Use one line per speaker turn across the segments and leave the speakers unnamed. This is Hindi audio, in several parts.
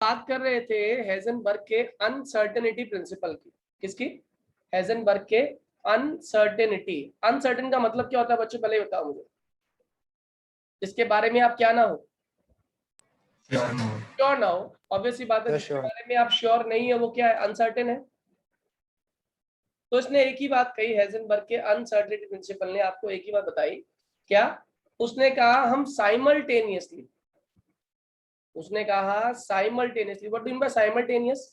बात कर रहे थे हेजनबर्ग के अनसर्टेनिटी प्रिंसिपल की। किसकी? हेजनबर्ग के अनसर्टेनिटी। अनसर्टेन का मतलब क्या होता है बच्चों, पहले बताओ मुझे, जिसके बारे में आप क्या ना हो, श्योर ना हो। ऑब्वियसली बात है, जिसके बारे में आप श्योर नहीं है वो क्या है? अनसर्टेन है। तो इसने एक ही बात कही, हेजनबर्ग के अनसर्टेनिटी प्रिंसिपल ने आपको एक ही बात बताई। क्या? उसने कहा हम साइमल्टेनियसली, उसने कहा simultaneously. What do you mean by simultaneous?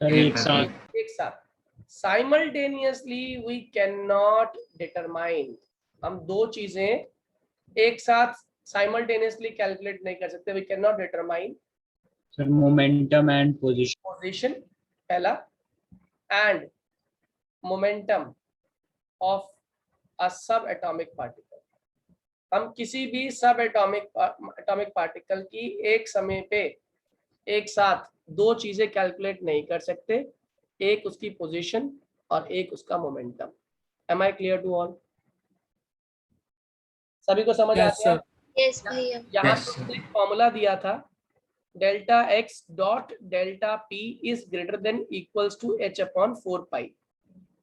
एक साथ।
एक साथ। Simultaneously we can not determine, हम दो चीजें एक साथ साइमल्टेनियसली कैलकुलेट नहीं कर सकते। We can not determine
sir momentum and position
पहला, and momentum of a subatomic particle. हम किसी भी सब एटॉमिक पार्टिकल की एक समय पे एक साथ दो चीजें कैलकुलेट नहीं कर सकते, एक उसकी पोजीशन और एक उसका momentum. Am I clear to all? सभी को समझ आ गया?
यस भैया।
यहाँ पे उसने एक फॉर्मूला दिया था, delta x dot delta p is greater than equals to h upon 4 pi.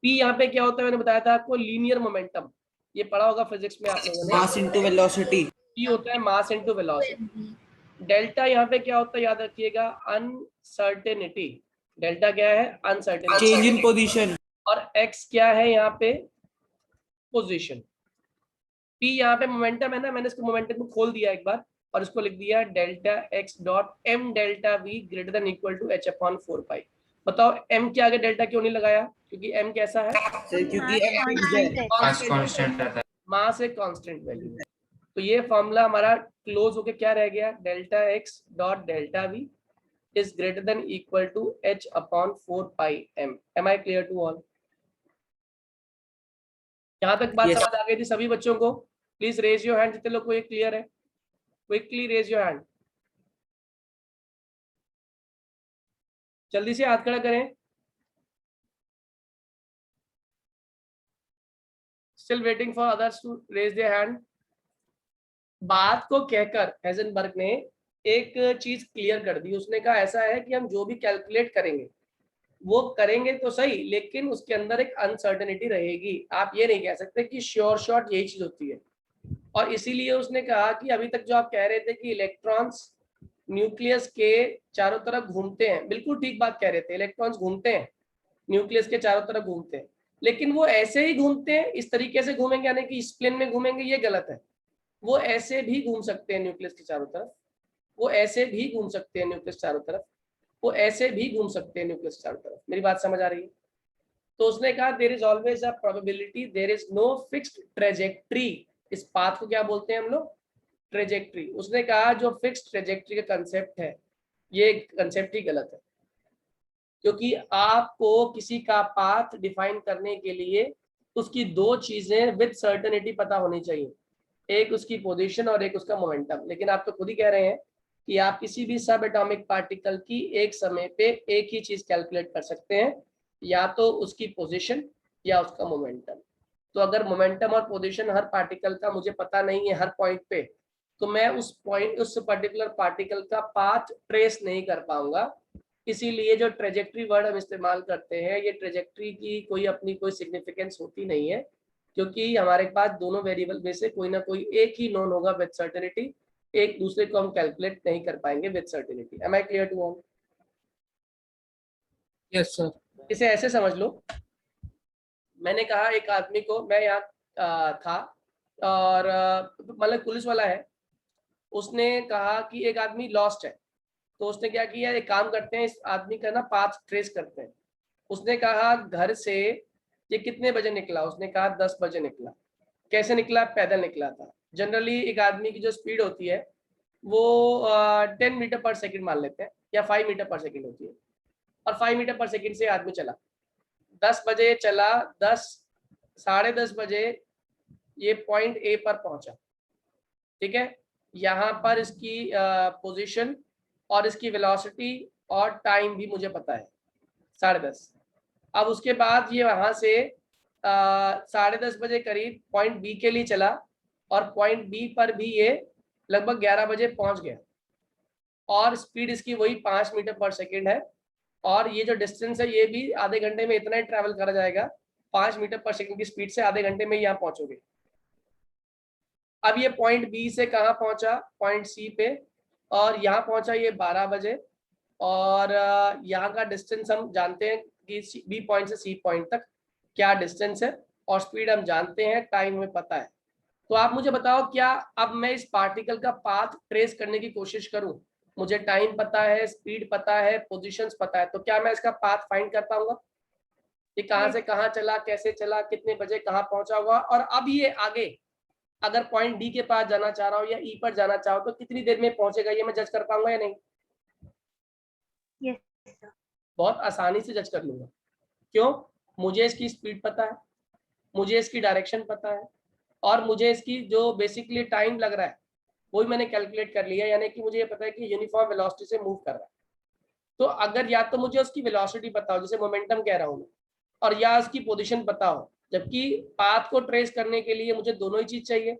P यहाँ पे क्या होता है मैंने बताया था आपको, लीनियर मोमेंटम। ये पढ़ा होगा फिजिक्स में आप लोगों ने,
मास इनटू वेलोसिटी।
पी होता है मास इनटू वेलोसिटी। डेल्टा यहाँ पे क्या होता है याद रखिएगा, अनसर्टेनिटी। डेल्टा क्या है? Uncertainty,
change in position.
और एक्स क्या है यहाँ पे? पोजीशन। पी यहाँ पे मोमेंटम है ना, मैंने इसको मोमेंटम को खोल दिया एक बार और इसको लिख दिया delta x dot m delta v greater than equal to h upon 4 pi. बताओ एम के आगे डेल्टा क्यों नहीं लगाया? क्योंकि एम कैसा है?
क्योंकि
मास एक कांस्टेंट वैल्यू है। तो ये फॉर्मूला हमारा क्लोज होके क्या रह गया? Delta x dot delta v is greater than equal to h upon 4 pi m. Am I clear to all? यहाँ तक बात समझ आ गई थी सभी बच्चों को? प्लीज रेज योर हैंड जितने लोग को ये क्लियर है, क्विकली रेज योर हैंड। जल्दी से हाथ खड़ा करें। Still waiting for others to raise their hand. बात को कहकर हेजनबर्ग ने एक चीज क्लियर कर दी। उसने कहा ऐसा है कि हम जो भी कैलकुलेट करेंगे वो करेंगे तो सही, लेकिन उसके अंदर एक अनसर्टेनिटी रहेगी। आप ये नहीं कह सकते कि श्योर शॉट यही चीज होती है। और इसीलिए उसने कहा कि अभी तक जो आप कह रहे थे कि इलेक्ट्रॉन्स न्यूक्लियस के चारों तरफ घूमते हैं, बिल्कुल ठीक बात कह रहे थे, इलेक्ट्रॉन्स घूमते हैं, न्यूक्लियस के चारों तरफ घूमते हैं, लेकिन वो ऐसे ही घूमते हैं, इस तरीके से घूमेंगे यानी कि इस प्लेन में घूमेंगे, ये गलत है। वो ऐसे भी घूम सकते हैं न्यूक्लियस के चारों तरफ, वो ऐसे भी घूम सकते हैं न्यूक्लियस चारों तरफ, वो ऐसे भी घूम सकते हैं न्यूक्लियस चारों तरफ। मेरी बात समझ आ रही है? तो उसने कहा there is always a probability, there is no fixed trajectory. इस पाथ को क्या बोलते हैं हम लोग? ट्रेजेक्ट्री। उसने कहा जो फिक्स्ड ट्रेजेक्ट्री का कंसेप्ट है ये कंसेप्ट ही गलत है, क्योंकि आपको किसी का पाथ डिफाइन करने के लिए उसकी दो चीजें विद सर्टेनिटी पता होनी चाहिए, एक उसकी पोजीशन और एक उसका मोमेंटम। लेकिन आप तो खुद ही कह रहे हैं कि आप किसी भी सब एटॉमिक पार्टिकल की एक समय पे एक ही चीज कैलकुलेट कर सकते हैं, या तो उसकी पोजीशन या उसका मोमेंटम। तो अगर मोमेंटम और पोजीशन हर पार्टिकल का मुझे पता नहीं है हर पॉइंट पे, तो मैं उस पर्टिकुलर पार्टिकल का पाथ ट्रेस नहीं कर पाऊंगा। इसीलिए जो ट्रेजेक्ट्री वर्ड हम इस्तेमाल करते हैं, ये ट्रेजेक्ट्री की कोई अपनी कोई सिग्निफिकेंस होती नहीं है, क्योंकि हमारे पास दोनों वेरिएबल में से कोई ना कोई एक ही नोन होगा विद सर्टेनिटी, एक दूसरे को हम कैलकुलेट नहीं कर पाएंगे with certainty. Am I clear to all?
Yes sir.
इसे ऐसे समझ लो, मैंने कहा एक आदमी को, मैं यहाँ था और मतलब पुलिस वाला है, उसने कहा कि एक आदमी लॉस्ट है, तो उसने क्या किया, एक काम करते हैं इस आदमी का ना पाथ ट्रेस करते हैं। उसने कहा घर से ये कितने बजे निकला? उसने कहा 10 बजे निकला। कैसे निकला? पैदल निकला था। जनरली एक आदमी की जो स्पीड होती है वो 10 मीटर पर सेकंड मान लेते हैं, या 5 मीटर पर सेकंड होती है, और 5 मीटर पर सेकंड से आदमी चला, 10 बजे चला, 10 साढ़े 10 बजे ये पॉइंट ए पर पहुंचा। ठीक है, यहाँ पर इसकी पोजीशन और इसकी वेलोसिटी और टाइम भी मुझे पता है, 10:30। अब उसके बाद ये वहां से 10:30 बजे करीब पॉइंट बी के लिए चला, और पॉइंट बी पर भी ये लगभग 11 बजे पहुंच गया। और स्पीड इसकी वही 5 मीटर पर सेकेंड है, और ये जो डिस्टेंस है ये भी आधे घंटे में इतना ही ट्रैवल करा जाएगा, 5 मीटर पर सेकेंड की स्पीड से आधे घंटे में यहाँ पहुंचोगे। अब ये पॉइंट बी से कहाँ पहुंचा, पॉइंट सी पे, और यहाँ पहुंचा ये 12 बजे, और यहाँ का डिस्टेंस हम जानते हैं कि बी पॉइंट से सी पॉइंट तक क्या डिस्टेंस है, और स्पीड हम जानते हैं, टाइम हमें पता है। तो आप मुझे बताओ, क्या अब मैं इस पार्टिकल का पाथ ट्रेस करने की कोशिश करूं, मुझे टाइम पता है, स्पीड पता है, पोजीशंस पता है, तो क्या मैं इसका पाथ फाइंड कर पाऊंगा? ये कहाँ से कहाँ चला, कैसे चला, कितने बजे कहाँ पहुंचा होगा, और अब ये आगे अगर पॉइंट डी के पास जाना चाह रहा हूँ या ई पर जाना चाह रहा हूँ तो कितनी देर में पहुंचेगा, ये मैं जज कर पाऊंगा या नहीं?
Yes, sir.
बहुत आसानी से जज कर लूंगा। क्यों? मुझे इसकी स्पीड पता है, मुझे इसकी डायरेक्शन पता है, और मुझे इसकी जो बेसिकली टाइम लग रहा है वही मैंने कैलकुलेट कर लिया, यानी कि मुझे ये पता है कि यूनिफॉर्म वेलोसिटी से मूव कर रहा है। तो अगर या तो मुझे उसकी वेलोसिटी पता हो, जैसे मोमेंटम कह रहा हूँ मैं, और या उसकी पोजीशन पता हो, जबकि पाथ को ट्रेस करने के लिए मुझे दोनों ही चीज चाहिए।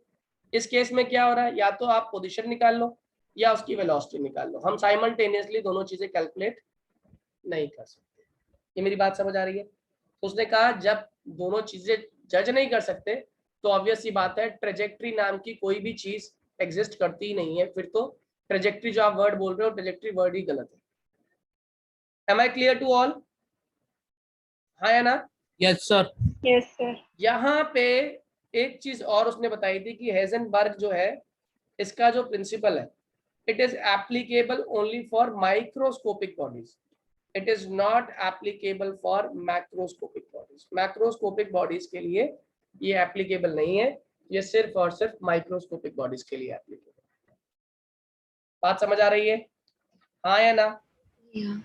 इस केस में क्या हो रहा है, या तो आप पोजीशन निकाल लो या उसकी वेलोसिटी निकाल लो, हम साइमल्टेनियसली दोनों चीजें कैलकुलेट नहीं कर सकते। ये मेरी बात समझ आ रही है? उसने कहा जब दोनों चीजें जज नहीं कर सकते तो ऑब्वियस सी बात है ट्रेजेक्ट्री नाम की कोई भी चीज एग्जिस्ट करती ही नहीं है, फिर तो ट्रेजेक्ट्री जो आप वर्ड बोल रहे हो ट्रेजेक्ट्री वर्ड ही गलत है। Am I clear to all? हाँ या ना?
Yes, sir.
Yes, sir.
यहाँ पे एक चीज और उसने बताई थी कि हेजनबर्ग जो है इसका जो प्रिंसिपल है, it is applicable only for microscopic bodies, it is not applicable for macroscopic bodies. Macroscopic bodies के लिए ये एप्लीकेबल नहीं है, ये सिर्फ और सिर्फ माइक्रोस्कोपिक बॉडीज के लिए एप्लीकेबल। बात समझ आ रही है? हाँ या ना?
Yeah.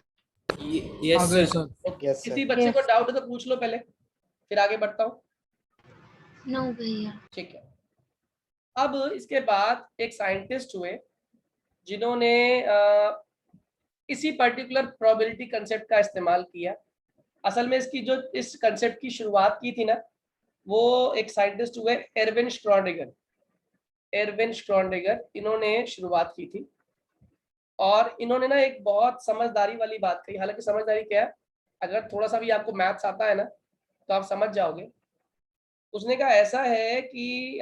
Yes,
आगे
sir.
Sir.
Okay.
Yes, sir.
किसी बच्चे
Yes.
को डाउट है तो पूछ लो पहले, फिर आगे बढ़ता हूँ।
No, भैया.
ठीक है। अब इसके बाद एक साइंटिस्ट हुए जिन्होंने इसी पर्टिकुलर प्रोबेबिलिटी कंसेप्ट का इस्तेमाल किया। असल में इसकी जो इस कंसेप्ट की शुरुआत की थी ना, वो एक साइंटिस्ट हुए एरविन श्रोडिंगर। एरविन श्रोडिंगर इन्होंने शुरुआत की थी, और इन्होंने ना एक बहुत समझदारी वाली बात कही। हालांकि समझदारी क्या है, अगर थोड़ा सा भी आपको मैथ्स आता है ना तो आप समझ जाओगे। उसने कहा ऐसा है कि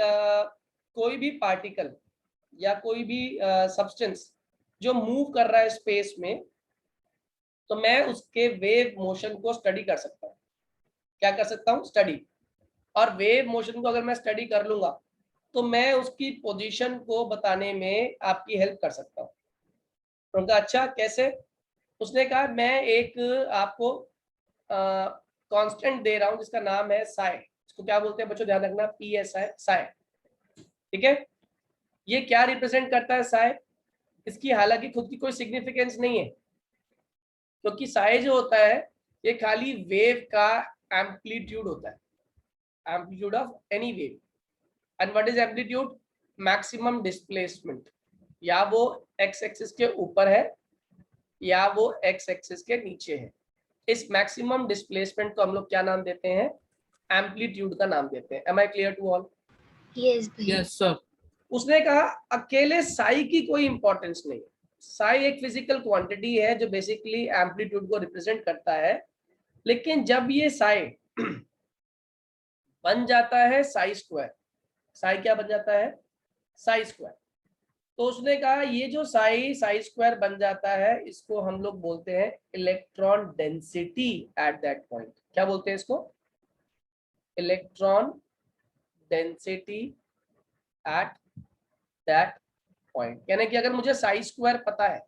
कोई भी पार्टिकल या कोई भी सब्सटेंस जो मूव कर रहा है स्पेस में, तो मैं उसके वेव मोशन को स्टडी कर सकता हूँ। क्या कर सकता हूँ? स्टडी। और वेव मोशन को अगर मैं स्टडी कर लूंगा तो मैं उसकी पोजीशन को बताने में आपकी हेल्प कर सकता हूँ। तो उनका अच्छा कैसे? उसने कहा मैं एक आपको कांस्टेंट दे रहा हूँ जिसका नाम है साई। इसको क्या बोलते हैं बच्चों, ध्यान रखना, PSI, साई। ठीक है? ये क्या रिप्रेजेंट करता है साई? इसकी हालांकि खुद की कोई सिग्निफिकेंस नहीं है, क्योंकि साई जो होता है ये खाली वेव का एम्पलीट्यूड होता है, amplitude of any wave. And what is amplitude? Maximum displacement. या वो एक्स एक्सिस के ऊपर है या वो एक्स एक्सिस के नीचे है। इस मैक्सिमम डिस्प्लेसमेंट को हम लोग क्या नाम देते हैं? एम्पलीट्यूड का नाम देते हैं। Am I clear to all?
Yes, भैया.
Yes, sir.
उसने कहा अकेले साई की कोई इंपॉर्टेंस नहीं। साई एक फिजिकल क्वांटिटी है जो बेसिकली एम्पलीट्यूड को रिप्रेजेंट करता है, लेकिन जब ये साई बन जाता है साई स्क्वायर, साई क्या बन जाता है? साई स्क्वायर। तो उसने कहा ये जो साई स्क्वायर बन जाता है इसको हम लोग बोलते हैं electron density at that point. क्या बोलते हैं इसको? Electron density at that point. यानी कि अगर मुझे साई स्क्वायर पता है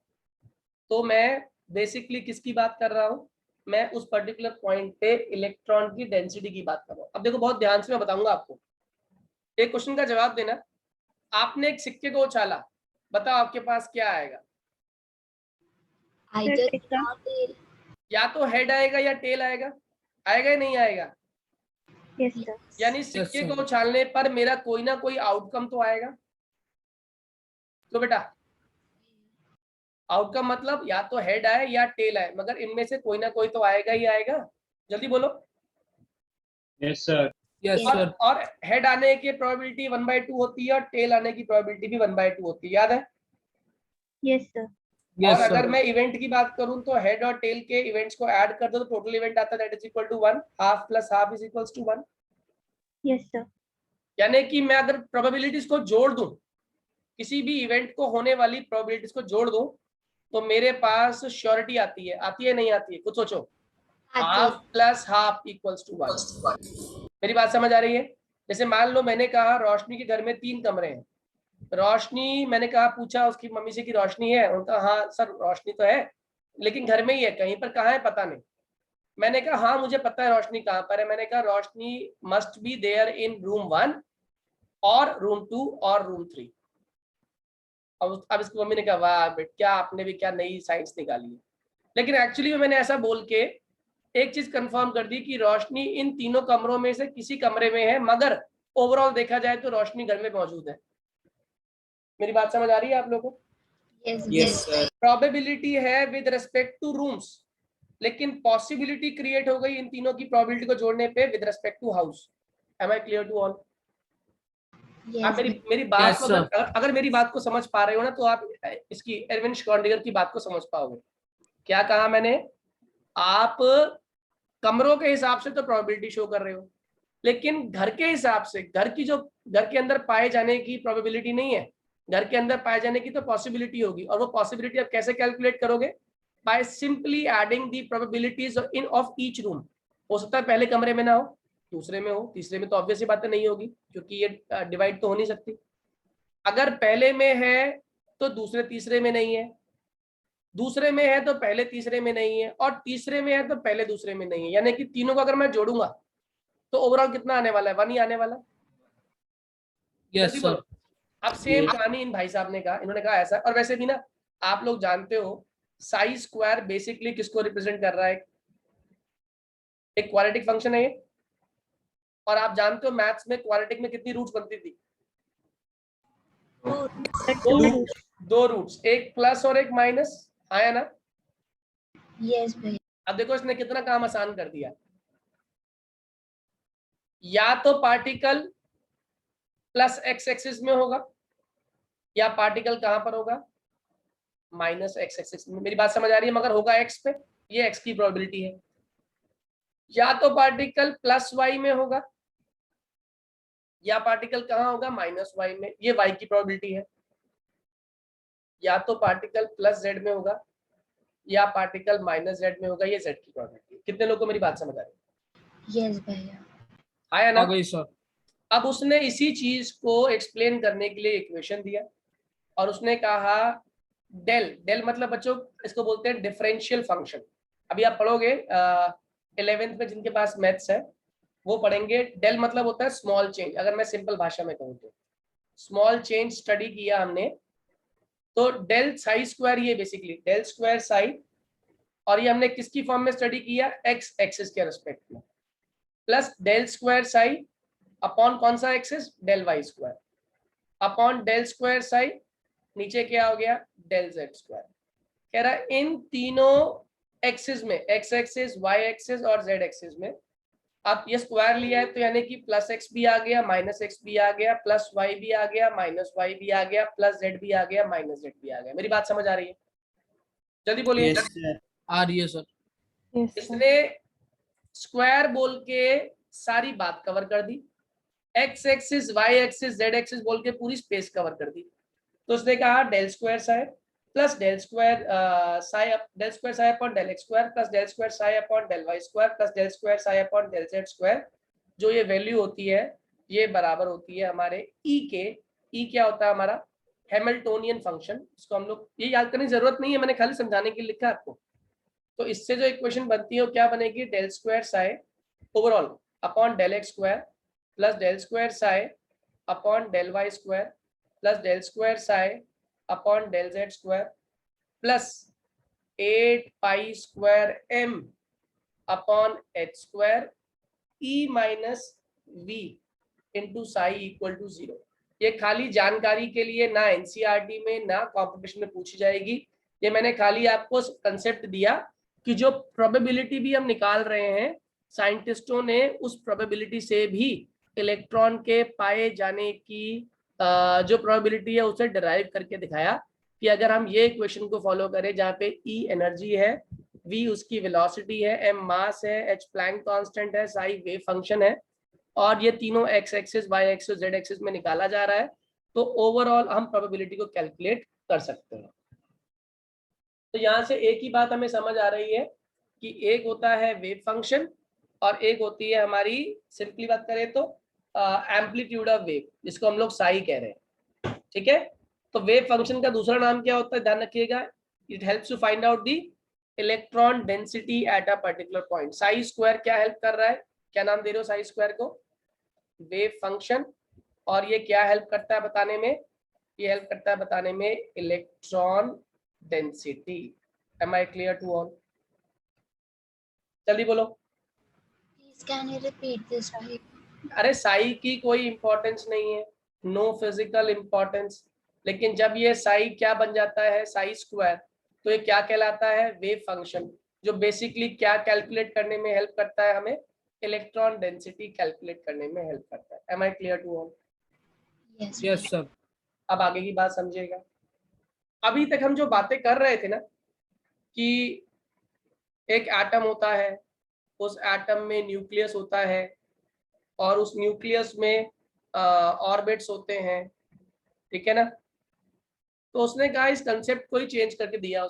तो मैं बेसिकली किसकी बात कर रहा हूं? मैं उस पर्टिकुलर पॉइंट पे इलेक्ट्रॉन की डेंसिटी की बात कर रहा हूं। अब देखो बहुत ध्यान से मैं बताऊंगा आपको, एक क्वेश्चन का जवाब देना। आपने एक सिक्के को उछाला, बताओ आपके पास क्या आएगा?
Either Yes, or tail.
या तो हेड आएगा या टेल आएगा। आएगा या नहीं आएगा?
Yes, sir.
यानी
Yes,
सिक्के
sir.
को उछालने पर मेरा कोई ना कोई आउटकम तो आएगा। तो बेटा आउटकम मतलब या तो हेड आए या टेल आए, मगर इनमें से कोई ना कोई तो आएगा ही आएगा। जल्दी बोलो।
Yes, sir.
Yes,
और,
sir.
और हेड आने की प्रोबेबिलिटी 1/2 होती है और टेल आने की प्रोबेबिलिटी भी 1/2 होती है, याद है?
Yes, sir.
और
Yes,
अगर
sir.
मैं इवेंट की बात करूं तो हेड और टेल के इवेंट्स को ऐड कर दो तो टोटल इवेंट आता है that is equal to 1, half plus half is equals to 1।
Yes, sir.
यानी कि मैं अगर प्रोबेबिलिटीज को जोड़ दूं, किसी भी इवेंट को होने वाली प्रोबेबिलिटीज को जोड़ दूं, तो मेरे पास श्योरिटी आती है नहीं आती है, कुछ सोचो। Half plus half equals to 1। मेरी बात समझ आ रही है? जैसे मान लो मैंने कहा रोशनी के घर में 3 कमरे हैं। रोशनी, मैंने कहा पूछा उसकी मम्मी से कि रोशनी है, उनका हाँ सर रोशनी तो है, लेकिन घर में ही है, कहीं पर कहाँ है पता नहीं। मैंने कहा हाँ मुझे पता है रोशनी कहाँ पर है। मैंने कहा Roshni must be there in room 1 और रूम 2 और रूम 3। अब इसकी मम्मी ने कहा वाह बेट, क्या आपने भी क्या नई साइंस निकाली है। लेकिन एक्चुअली मैंने ऐसा बोल के एक चीज कंफर्म कर दी कि रोशनी इन तीनों कमरों में से किसी कमरे में है, मगर ओवरऑल देखा जाए तो रोशनी घर में मौजूद है। मेरी बात समझ आ रही है आप लोगों को?
Yes,
Yes, sir.
प्रोबेबिलिटी है विद रिस्पेक्ट टू रूम्स, लेकिन पॉसिबिलिटी क्रिएट हो गई इन तीनों की प्रोबेबिलिटी को जोड़ने पे with respect to house. Am I clear to all? आप
yes,
मेरी बात
Yes,
को
sir.
अगर मेरी बात को समझ पा रहे हो ना, तो आप इसकी एरविन श्रोडिंगर की बात को समझ पाओगे। क्या कहा मैंने? आप कमरों के हिसाब से तो प्रोबेबिलिटी शो कर रहे हो, लेकिन घर के हिसाब से, घर के अंदर पाए जाने की प्रोबेबिलिटी नहीं है, घर के अंदर पाए जाने की तो पॉसिबिलिटी होगी। और वो पॉसिबिलिटी आप कैसे कैलकुलेट करोगे? By simply adding the probabilities in of each room. हो सकता है पहले कमरे में ना हो, दूसरे में हो, तीसरे में तो ऑब्वियस ही बात नहीं होगी, क्योंकि ये डिवाइड तो हो नहीं सकती। अगर पहले में है तो दूसरे तीसरे में नहीं है, दूसरे में है तो पहले तीसरे में नहीं है, और तीसरे में है तो पहले दूसरे में नहीं है। यानी कि तीनों को अगर मैं जोड़ूंगा तो ओवरऑल कितना आने वाला है? 1 ही आने वाला।
Yes,
जल्दी
sir.
बोलो। अब सेम कहानी इन भाई साहब ने कहा, इन्होंने कहा ऐसा। और वैसे भी ना आप लोग जानते हो साई स्क्वायर बेसिकली किसको रिप्रेजेंट कर रहा है? एक क्वाड्रेटिक फंक्शन है ये। और आप जानते हो मैथ्स में क्वाड्रेटिक में कितनी रूट्स बनती थी? दो रूट्स, एक प्लस और एक माइनस, आया ना?
yes, भैया।
अब देखो इसने कितना काम आसान कर दिया। या तो पार्टिकल प्लस एक्स एक्सिस में होगा, या पार्टिकल कहां पर होगा? माइनस एक्स एक्सिस में। मेरी बात समझ आ रही है? मगर होगा एक्स पे, ये एक्स की प्रोबेबिलिटी है। या तो पार्टिकल प्लस वाई में होगा, या पार्टिकल कहां होगा? माइनस वाई में, ये वाई की प्रोबेबिलिटी है। या तो पार्टिकल प्लस जेड में होगा, या पार्टिकल माइनस जेड में होगा, ये जेड की प्रोबेबिलिटी है। कितने लोगों को मेरी बात समझ आ रही है?
yes, भैया।
आया ना?
आ गई सर।
अब उसने इसी चीज को एक्सप्लेन करने के लिए इक्वेशन दिया, और उसने कहा डेल, डेल मतलब बच्चों इसको बोलते हैं डिफरेंशियल फंक्शन। अभी आप पढ़ोगे 11th में, जिनके पास मैथ्स है वो पढ़ेंगे। डेल मतलब होता है स्मॉल चेंज। अगर मैं सिंपल भाषा में कहूँ तो स्मॉल चेंज स्टडी किया हमने, तो डेल साई स्क्वायर, ये बेसिकली डेल स्क्वायर साई, और ये हमने किसकी फॉर्म में स्टडी किया? एक्स एक्सिस के रेस्पेक्ट में, plus del square psi upon कौन सा axis? Del y square, upon del square psi, नीचे क्या हो गया? Del z square. कह रहा है इन तीनों एक्सिस में, एक्स एक्सिस, वाई एक्सिस और जेड एक्सिस में, आप ये स्क्वायर लिया है तो यानी कि प्लस एक्स भी आ गया, माइनस एक्स भी आ गया, प्लस वाई भी आ गया, माइनस वाई भी आ गया, प्लस जेड भी आ गया, माइनस जेड भी आ गया। मेरी बात समझ आ रही है? जल्दी बोलिए।
Yes, sir. आ रही है सर।
इसने स्क्वायर बोल के सारी बात कवर कर दी, X axis, Y axis, Z axis बोल के पूरी स्पेस कवर कर दी। तो उसने कहा del square psi plus del square psi, del square psi upon del x square plus del square psi upon del y square plus del square psi upon del z square, जो ये वैल्यू होती है ये बराबर होती है हमारे ई के। ई क्या होता है हमारा? Hamiltonian function. इसको हम लोग ये याद करने की जरूरत नहीं है, मैंने खाली समझाने के लिए लिखा है आपको। तो इससे जो इक्वेशन बनती है वो क्या बनेगी? Del square psi overall upon del x square plus del square psi upon del y square plus del square psi upon del z square plus 8 pi square m upon h square e minus v into psi equal to 0। ये खाली जानकारी के लिए, ना एनसीईआरटी में ना कॉम्पिटिशन में पूछी जाएगी। ये मैंने खाली आपको कंसेप्ट दिया कि जो प्रोबेबिलिटी भी हम निकाल रहे हैं, साइंटिस्टों ने उस प्रोबेबिलिटी से भी इलेक्ट्रॉन के पाए जाने की जो प्रोबेबिलिटी है उसे डिराइव करके दिखाया। कि अगर हम ये इक्वेशन को फॉलो करें जहाँ पे E एनर्जी है, V उसकी वेलोसिटी है, M मास है, H प्लैंक कांस्टेंट है, psi वेव फंक्शन है, और ये तीनों x axis, y axis, z axis में निकाला जा रहा है, तो ओवरऑल हम प्रोबेबिलिटी को कैलकुलेट कर सकते हैं। तो यहाँ से एक ही बात हमें समझ आ रही है कि एक होता है वेव फंक्शन और एक होती है हमारी, सिंपली बात करें तो एम्पलीट्यूड ऑफ वेव, जिसको हम लोग साई कह रहे हैं। ठीक है, तो वेव फंक्शन का दूसरा नाम क्या होता है, ध्यान रखिएगा, it helps to find out the electron density at a particular point. Psi square क्या हेल्प कर रहा है, क्या नाम दे रहे हो साई स्क्वायर को, वेव फंक्शन, और ये क्या हेल्प करता है बताने में, ये हेल्प करता है बताने में electron density. Am I clear to all? जल्दी बोलो।
Please can you repeat this right?
अरे साई की कोई इंपॉर्टेंस नहीं है, नो फिजिकल इंपॉर्टेंस, लेकिन जब ये साई क्या बन जाता है, साई स्क्वायर, तो ये क्या कहलाता है, वेव फंक्शन, जो बेसिकली क्या कैलकुलेट करने में हेल्प करता है, हमें इलेक्ट्रॉन डेंसिटी कैलकुलेट करने में हेल्प करता है। Am I clear to all?
Yes.
Yes, sir.
अब आगे की बात समझिएगा। अभी तक हम जो बातें कर रहे थे ना, कि एक एटम होता है, उस एटम में न्यूक्लियस होता है, और उस न्यूक्लियस में ऑर्बिट्स होते हैं, ठीक है ना। तो उसने कहा इस कंसेप्ट को ही चेंज करके दिया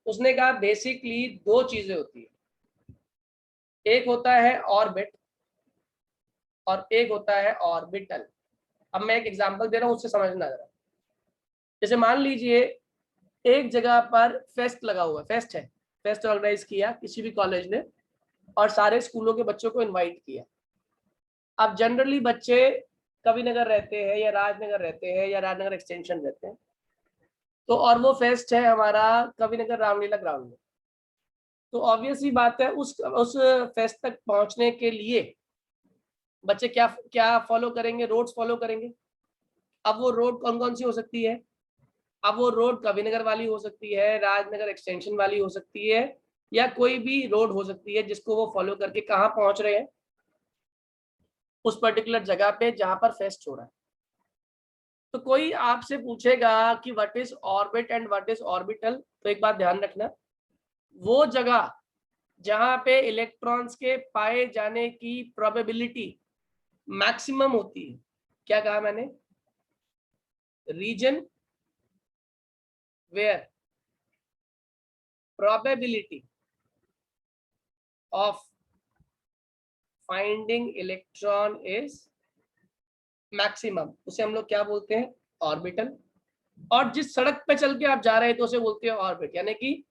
उसने कहा बेसिकली दो चीजें होती है, एक होता है ऑर्बिट और एक होता है ऑर्बिटल। अब मैं एक एग्जांपल दे रहा हूँ, उससे समझना जरा। जैसे मान लीजिए एक जगह पर फेस्ट लगा हुआ है, फेस्ट ऑर्गेनाइज किया किसी भी कॉलेज ने, और सारे स्कूलों के बच्चों को इनवाइट किया। अब जनरली बच्चे कविनगर रहते हैं या राजनगर रहते हैं या राजनगर एक्सटेंशन रहते हैं, तो और वो फेस्ट है हमारा कविनगर रामलीला ग्राउंड में। तो ऑब्वियस ही बात है, उस फेस्ट तक पहुंचने के लिए बच्चे क्या क्या फॉलो करेंगे, रोड्स फॉलो करेंगे। अब वो रोड कौन कौन सी हो सकती है, अब वो रोड कविनगर वाली हो सकती है, राजनगर एक्सटेंशन वाली हो सकती है, या कोई भी रोड हो सकती है जिसको वो फॉलो करके कहाँ पहुंच रहे हैं, उस पर्टिकुलर जगह पे जहां पर फेस्ट हो रहा है। तो कोई आपसे पूछेगा कि what is orbit and what is orbital, तो एक बात ध्यान रखना, वो जगह जहां पे इलेक्ट्रॉन्स के पाए जाने की प्रोबेबिलिटी मैक्सिमम होती है, क्या कहा मैंने, region where probability of finding electron is maximum, उसे हम लोग क्या बोलते हैं, ऑर्बिटल। और जिस सड़क पे चल के आप जा रहे हैं तो उसे बोलते हैं ऑर्बिट, यानी कि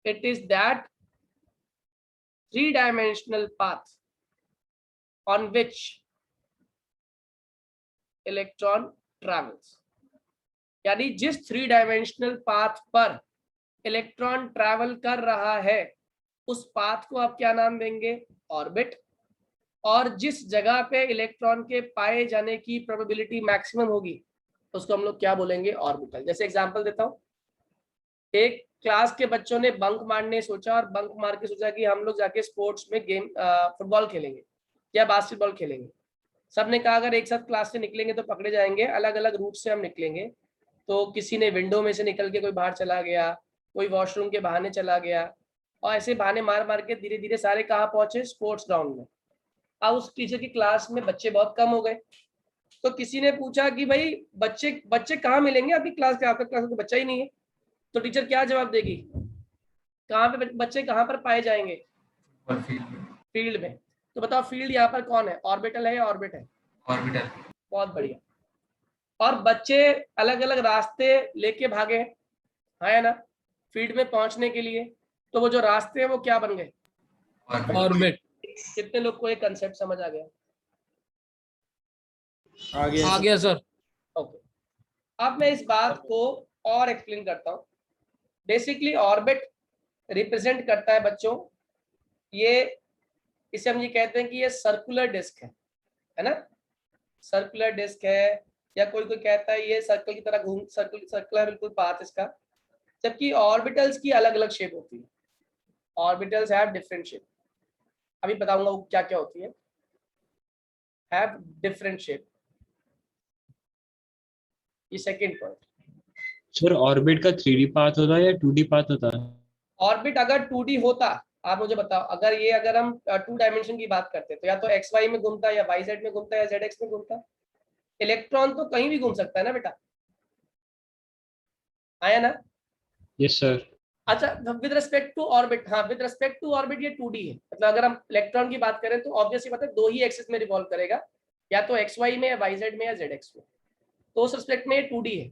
it is that 3-dimensional path on which electron travels। यानी जिस 3-dimensional path पर इलेक्ट्रॉन ट्रैवल कर रहा है, उस पाथ को आप क्या नाम देंगे, ऑर्बिट। और जिस जगह पे इलेक्ट्रॉन के पाए जाने की प्रोबेबिलिटी मैक्सिमम होगी, उसको हम लोग क्या बोलेंगे, ऑर्बिटल। जैसे एग्जांपल देता हूं, एक क्लास के बच्चों ने बंक मारने सोचा, और बंक मार के सोचा कि हम लोग जाके स्पोर्ट्स में गेम फुटबॉल खेलेंगे या बास्केटबॉल खेलेंगे। सबने कहा अगर एक साथ क्लास से निकलेंगे तो पकड़े जाएंगे, अलग अलग रूट से हम निकलेंगे। तो किसी ने विंडो में से निकल के कोई बाहर चला गया, कोई वॉशरूम के बहाने चला गया, और ऐसे बहाने मार मार के धीरे धीरे सारे कहाँ पहुंचे, स्पोर्ट्स ग्राउंड में। अब उस टीचर की क्लास में बच्चे बहुत कम हो गए, तो किसी ने पूछा कि भाई बच्चे बच्चे कहाँ मिलेंगे, आपकी क्लास के, आपका क्लास में तो बच्चा ही नहीं है। तो टीचर क्या जवाब देगी, कहाँ पे बच्चे कहाँ पर पाए जाएंगे, फील्ड में। तो बताओ फील्ड यहाँ पर कौन है, ऑर्बिटल है या ऑर्बिट है,
ऑर्बिटल।
बहुत बढ़िया। और बच्चे अलग अलग रास्ते लेके भागे, है ना, फील्ड में पहुंचने के लिए, तो वो जो रास्ते हैं वो क्या बन गए,
Orbit.
कितने लोग को एक कंसेप्ट समझ आ गया,
आ गया सर।
ओके। अब मैं इस बात को और एक्सप्लेन करता हूँ। बेसिकली ऑर्बिट रिप्रेजेंट करता है बच्चों, ये इसे हम ये कहते हैं कि ये सर्कुलर डिस्क है ना, सर्कुलर डिस्क है, या कोई कोई कहता है ये सर्कल की तरह घूम, सर्कुलर बिल्कुल पाथ इसका। जबकि ऑर्बिटल्स की अलग अलग शेप होती है, ऑर्बिटल्स हैव डिफरेंट शेप, अभी बताऊंगा वो क्या क्या होती है, हैव डिफरेंट शेप। ये सेकंड पॉइंट।
सर ऑर्बिट का 3D पाथ होता है या 2D पाथ होता है?
ऑर्बिट अगर 2D होता, आप मुझे बताओ, अगर हम 2 डायमेंशन की बात करते तो या तो एक्स वाई में घूमता, या वाई जेड में घूमता, या जेड एक्स में घूमता। इलेक्ट्रॉन तो कहीं भी घूम सकता है ना बेटा, आया ना।
Yes sir.
अच्छा, विद रिस्पेक्ट टू ऑर्बिट, हाँ विद रिस्पेक्ट टू ऑर्बिट ये 2D है। मतलब अगर हम इलेक्ट्रॉन की बात करें तो ऑब्वियसली बात है, 2 ही एक्सिस में रिवॉल्व करेगा, या तो एक्स वाई में, या वाई जेड में, या जेड एक्स में। तो उस रिस्पेक्ट में ये 2D है।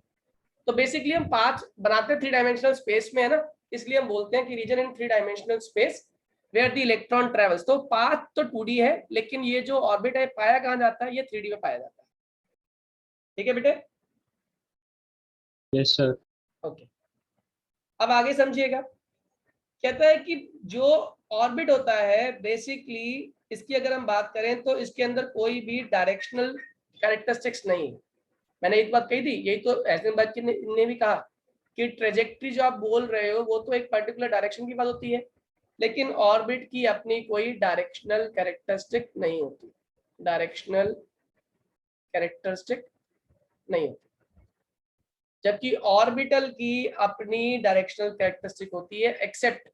तो बेसिकली हम पाथ बनाते हैं 3 डायमेंशनल स्पेस में, है ना, इसलिए हम बोलते हैं कि region in 3 dimensional space where the electron travels. तो पाथ तो 2D है, लेकिन ये जो ऑर्बिट है पाया कहाँ जाता है, ये 3D में पाया जाता है। ठीक है बेटे,
यस सर।
ओके। अब आगे समझिएगा, कहता है कि जो ऑर्बिट होता है बेसिकली, इसकी अगर हम बात करें तो इसके अंदर कोई भी डायरेक्शनल कैरेक्टरिस्टिक्स नहीं है। मैंने एक बात कही थी, यही तो हाइजेनबर्ग ने भी कहा कि ट्रेजेक्ट्री जो आप बोल रहे हो वो तो एक पर्टिकुलर डायरेक्शन की बात होती है, लेकिन ऑर्बिट की अपनी कोई डायरेक्शनल कैरेक्टरिस्टिक नहीं होती, डायरेक्शनल कैरेक्टरिस्टिक नहीं होती। जबकि ऑर्बिटल की अपनी डायरेक्शनल कैरेक्टरिस्टिक होती है, एक्सेप्ट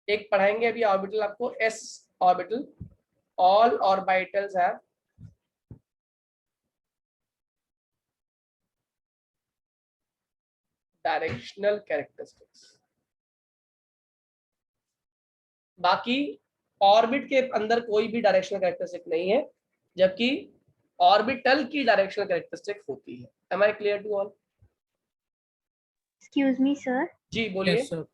एक पढ़ाएंगे अभी ऑर्बिटल आपको, S orbital, all orbitals have directional characteristics. बाकी ऑर्बिट के अंदर कोई भी डायरेक्शनल कैरेक्टरिस्टिक नहीं है, जबकि ऑर्बिटल की डायरेक्शनल कैरेक्टरिस्टिक होती है। Am I clear to all?
Excuse me sir.
जी बोलिए।
Yes, sir.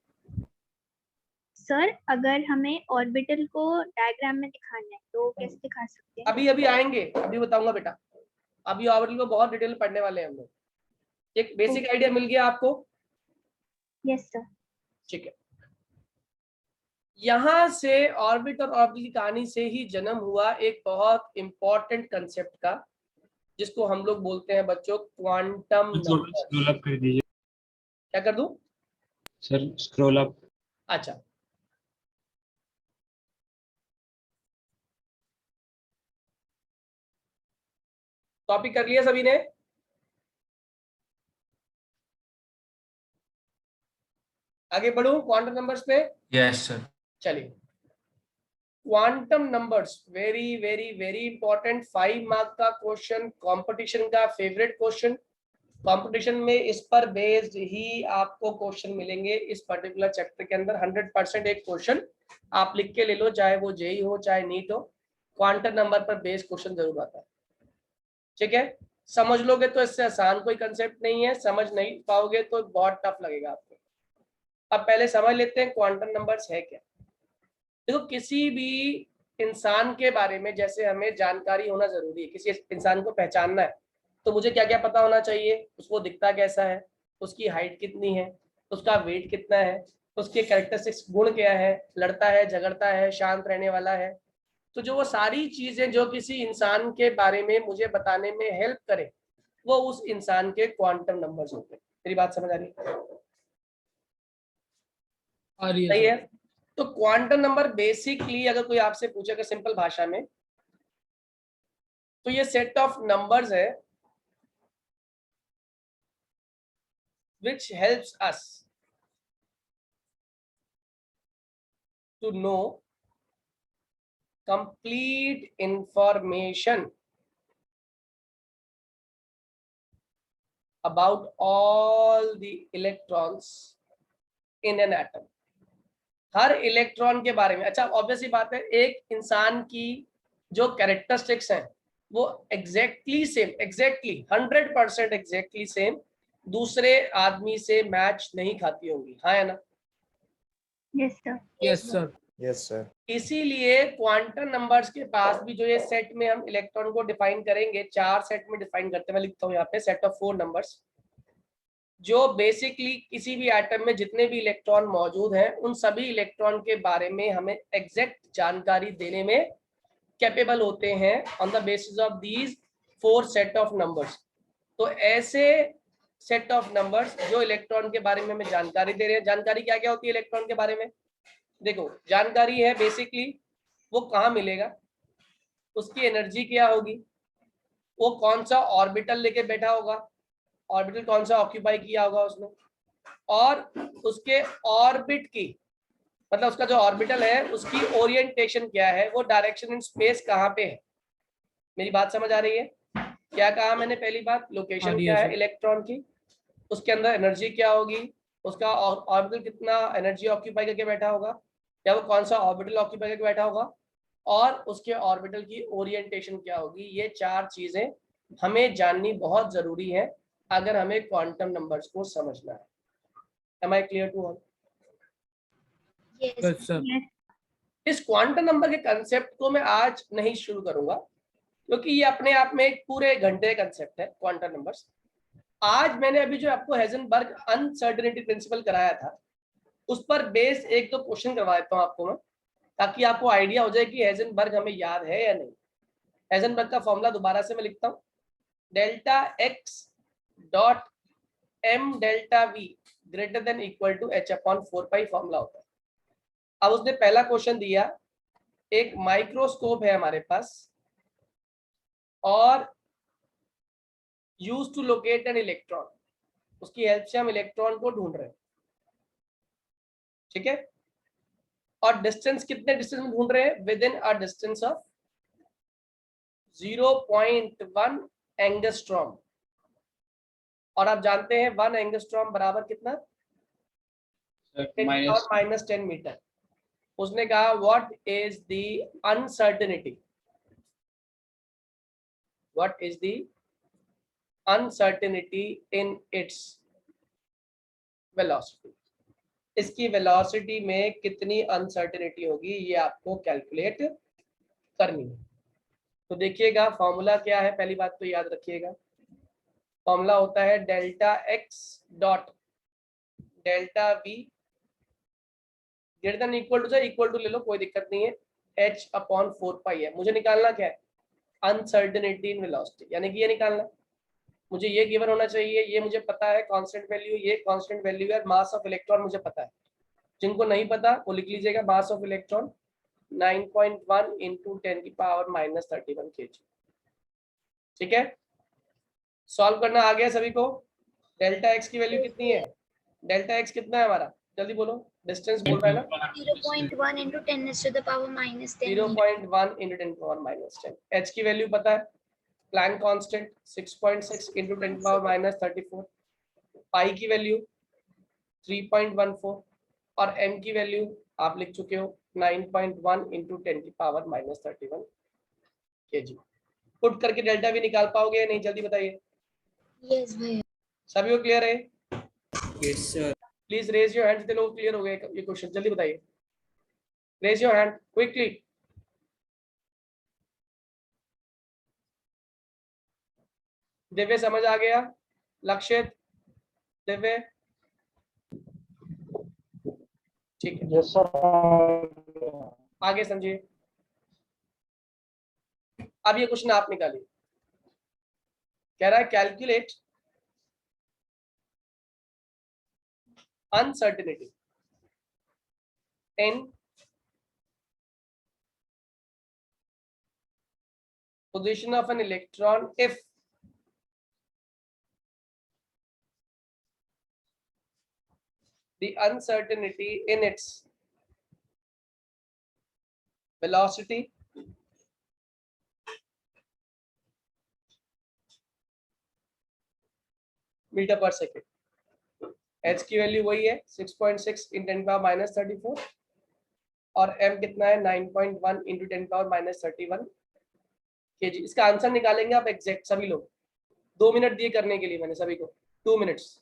सर अगर हमें ऑर्बिटल को डायग्राम में दिखाना है तो कैसे दिखा सकते हैं?
अभी अभी आएंगे, अभी बताऊंगा बेटा। अभी ऑर्बिटल को बहुत डिटेल पढ़ने वाले हैं हम लोग। एक बेसिक आइडिया मिल गया आपको?
Yes sir.
ठीक है। यहां से ऑर्बिट और ऑर्बिटल की कहानी से ही जन्म हुआ एक बहुत इंपॉर्टेंट कंसेप्ट का, जिसको हम लोग बोलते हैं बच्चों क्वांटम नंबर।
स्क्रॉल अप कर दीजिए
क्या कर दूं?
Sir, scroll up.
अच्छा, कॉपी कर लिया सभी ने? आगे बढ़ूं क्वांटम नंबर्स पे?
Yes sir.
चलिए, quantum numbers very very very important, 5 mark का क्वेश्चन, कंपटीशन का फेवरेट क्वेश्चन। कंपटीशन में इस पर बेस्ड ही आपको क्वेश्चन मिलेंगे इस पर्टिकुलर चैप्टर के अंदर। 100% एक क्वेश्चन आप लिख के ले लो, चाहे वो जेई हो चाहे नीट हो, क्वांटम नंबर पर बेस्ड क्वेश्चन जरूर आता है। ठीक है, समझ लोगे तो इससे आसान कोई कंसेप्ट नहीं है, समझ नहीं पाओगे तो बहुत टफ लगेगा आपको। अब पहले समझ लेते हैं क्वांटम नंबर्स है क्या। देखो, किसी भी इंसान के बारे में जैसे हमें जानकारी होना जरूरी है, किसी इंसान को पहचानना है तो मुझे क्या क्या पता होना चाहिए, उसको दिखता कैसा है, उसकी हाइट कितनी है, उसका वेट कितना है, उसके कैरेक्टरिस्टिक्स गुण क्या है, लड़ता है झगड़ता है शांत रहने वाला है। तो जो वो सारी चीजें जो किसी इंसान के बारे में मुझे बताने में हेल्प करे, वो उस इंसान के क्वांटम नंबर्स होते हैं। मेरी बात समझ आ रही है?
आ रही है
सही
sir.
है। तो क्वांटम नंबर बेसिकली अगर कोई आपसे पूछेगा सिंपल भाषा में, तो ये सेट ऑफ नंबर्स है which helps us to know complete information about all the electrons in an atom। Her electron के बारे में। अच्छा, ऑब्वियसली बात है, एक इंसान की जो कैरेक्टरिस्टिक्स हैं वो exactly same, exactly 100% exactly same दूसरे आदमी से मैच नहीं खाती होंगी, हाँ या ना?
Yes sir.
Yes, sir.
Yes sir.
इसीलिए क्वांटम नंबर्स के पास भी जो ये सेट में हम इलेक्ट्रॉन को डिफाइन करेंगे, 4 सेट में डिफाइन करते हैं। मैं लिखता हूँ यहाँ पे सेट ऑफ 4 नंबर्स, जो बेसिकली किसी भी एटम में जितने भी इलेक्ट्रॉन मौजूद हैं उन सभी इलेक्ट्रॉन के बारे में हमें एग्जैक्ट जानकारी देने में कैपेबल होते हैं on the basis of these 4 set of numbers. तो ऐसे सेट ऑफ नंबर्स जो इलेक्ट्रॉन के बारे में हमें जानकारी दे रहे हैं। जानकारी क्या क्या होती है इलेक्ट्रॉन के बारे में? देखो, जानकारी है बेसिकली वो कहाँ मिलेगा, उसकी एनर्जी क्या होगी, वो कौन सा ऑर्बिटल लेके बैठा होगा, ऑर्बिटल कौन सा ऑक्यूपाई किया होगा उसने, और उसके ऑर्बिट की, मतलब उसका जो ऑर्बिटल है उसकी ओरिएंटेशन क्या है, वो डायरेक्शन इन स्पेस कहाँ पे है। मेरी बात समझ आ रही है? क्या कहा मैंने? पहली बात लोकेशन क्या है इलेक्ट्रॉन की, उसके अंदर एनर्जी क्या होगी, उसका ऑर्बिटल कितना एनर्जी ऑक्यूपाई करके बैठा होगा, या वो कौन सा ऑर्बिटल ऑक्यूपाई करके बैठा होगा, और उसके ऑर्बिटल की ओरिएंटेशन क्या होगी। ये 4 चीजें हमें जाननी बहुत जरूरी है अगर हमें क्वांटम नंबर्स को समझना है। Am I clear to all?
Yes.
Yes, sir.
Yes.
इस क्वांटम नंबर के कंसेप्ट को मैं आज नहीं शुरू करूंगा, क्योंकि ये अपने आप में एक पूरे घंटे का कंसेप्ट है क्वांटम नंबर्स। आज मैंने अभी जो आपको हेजनबर्ग अनसर्टेनिटी प्रिंसिपल कराया था, उस पर बेस एक दो क्वेश्चन करवा देता हूँ आपको मैं, ताकि आपको आइडिया हो जाए कि हेजनबर्ग हमें याद है या नहीं। हेजनबर्ग का फॉर्मूला दोबारा से मैं लिखता हूँ, delta x dot m delta v greater than equal to h upon 4 pi formula होता है। अब उसने पहला क्वेश्चन दिया, एक माइक्रोस्कोप है हमारे पास और use to locate an electron, उसकी हेल्प से हम इलेक्ट्रॉन को ढूंढ रहे हैं, ठीक है। और डिस्टेंस कितने डिस्टेंस में ढूंढ रहे हैं? With in a distance of 0.1 angstrom. और आप जानते हैं 1 एंगस्ट्रॉम बराबर कितना? -10 मीटर। उसने कहा what is the uncertainty, what is the uncertainty in its velocity, इसकी वेलोसिटी में कितनी अनसर्टेनिटी होगी, ये आपको कैलकुलेट करनी है। तो देखिएगा फॉर्मूला क्या है, पहली बात तो याद रखिएगा, फॉर्मूला होता है delta x dot delta v greater than equal to, से इक्वल टू ले लो कोई दिक्कत नहीं है, h अपॉन 4 पाई है। मुझे निकालना क्या है? अनसर्टेनिटी इन वेलोसिटी, यानी कि ये निकालना, मुझे ये गिवन होना चाहिए, ये मुझे पता है कांस्टेंट वैल्यू, ये कांस्टेंट वैल्यू है, मास ऑफ इलेक्ट्रॉन मुझे पता है। जिनको नहीं पता वो लिख लीजिएगा, mass of electron 9.1 into 10⁻31 kg, ठीक है। सॉल्व करना आ गया सभी को? डेल्टा एक्स की वैल्यू कितनी है? डेल्टा एक्स कितना है हमारा, जल्दी बोलो, डिस्टेंस बोल रहा है ना,
0.1 into 10 is to the power minus 10 meter.
0.1 into 10⁻⁻10। H की वैल्यू पता है, प्लैंक कांस्टेंट 6.6 इंटू 10⁻34। पाई की वैल्यू 3.14 और m की वैल्यू आप लिख चुके हो 9.1 इंटू 10⁻31 kg। पुट करके डेल्टा भी निकाल पाओगे या नहीं, जल्दी बताइए।
Yes, भैया.
सभी को क्लियर है?
Yes, sir.
Please raise your hand, जितने लोग क्लियर हो गए ये क्वेश्चन, जल्दी बताइए, raise your hand quickly. Divya समझ आ गया? लक्षित, दिव्य, ठीक है,
यस सर।
आगे समझिए। अब ये क्वेश्चन आप निकालिए, कह रहा है calculate uncertainty in position of an electron if the uncertainty in its velocity metre per second. h की वैल्यू वही है 6.6 इन 10⁻34 और m कितना है 9.1 इंटू 10⁻31 kg। इसका आंसर निकालेंगे आप एग्जैक्ट सभी लोग। 2 मिनट दिए करने के लिए मैंने सभी को, 2 मिनट्स।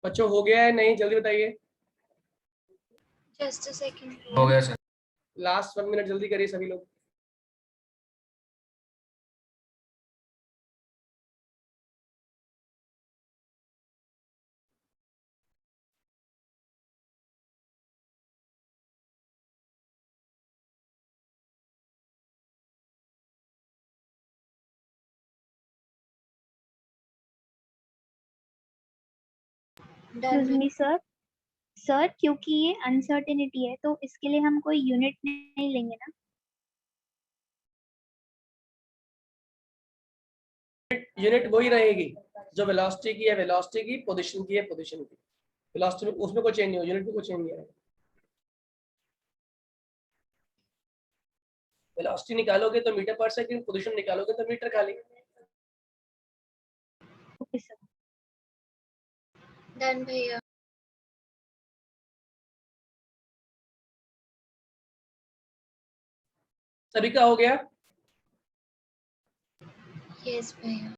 बच्चों हो गया है नहीं, जल्दी बताइए।
Just a second.
हो गया सर।
लास्ट 1 मिनट जल्दी करिए सभी लोग।
Done.
Excuse me sir, sir क्योंकि ये अनसर्टेनिटी है तो इसके लिए हम कोई यूनिट नहीं लेंगे ना?
यूनिट वही रहेगी जो वेलोसिटी की है वेलोसिटी की, पोजीशन की है पोजीशन की। वेलोसिटी में उसमें कोई चेंज नहीं हो, यूनिट में कोई चेंज नहीं आएगा। वेलोसिटी निकालोगे तो मीटर पर सेकंड, पोजीशन निकालोगे तो मीटर खाली।
Okay sir.
Done भैया।
सभी का हो गया?
Yes भैया।